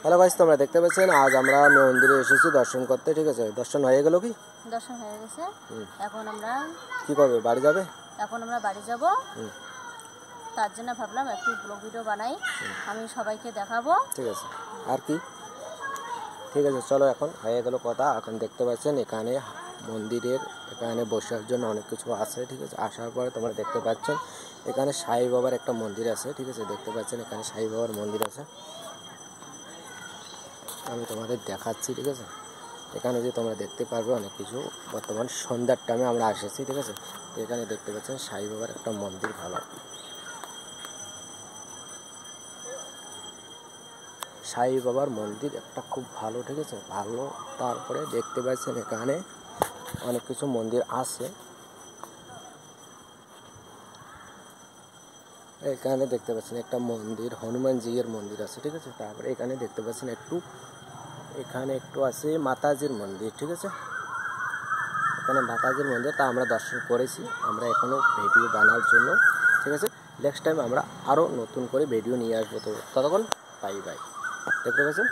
Hello guys, তোমরা দেখতে পাচ্ছেন আজ আমরা মন্দিরে এসেছি দর্শন করতে। ঠিক আছে, দর্শন হয়ে গেল কি? দর্শন হয়ে গেছে। এখন আমরা কি করবে? বাড়ি যাবে? এখন আমরা বাড়ি যাব। তার জন্য ভাবলাম একটু ব্লগ ভিডিও বানাই, আমি সবাইকে দেখাবো। ঠিক আছে, আর কি? ঠিক আছে, চলো। এখন হয়ে গেল কথা। এখন দেখতে পাচ্ছেন এখানে মন্দিরের এখানে বসার জন্য অনেক কিছু আছে। ঠিক আছে, আসার পরে তোমরা দেখতে পাচ্ছেন এখানে সাই বাবার একটা মন্দির আছে। ঠিক আছে, দেখতে পাচ্ছেন এখানে সাই বাবার মন্দির আছে। আমি তোমাদের দেখাচ্ছি। ঠিক আছে, এখানে যে তোমরা দেখতে পারবে অনেক কিছু। বর্তমান সন্ধ্যার টাইমে আমরা এসেছি। ঠিক আছে, তো এখানে দেখতে পাচ্ছেন সাই বাবার একটা মন্দির। ভালো সাই বাবার মন্দির একটা খুব ভালো। ঠিক আছে, ভালো। তারপরে দেখতে পাচ্ছেন এখানে অনেক কিছু মন্দির আছে। এখানে দেখতে পাচ্ছেন একটা মন্দির, হনুমানজির মন্দির আছে। ঠিক আছে, তারপরে এখানে দেখতে পাচ্ছেন এখানে একটু আছে মাতাজির মন্দির। ঠিক আছে, এখানে মাতাজির মন্দির, তা আমরা দর্শন করেছি। আমরা এখনও ভিডিও বানার জন্য। ঠিক আছে, নেক্সট টাইম আমরা আরও নতুন করে ভিডিও নিয়ে আসবো। তো ততক্ষণ বাই বাই। দেখতে পাচ্ছেন।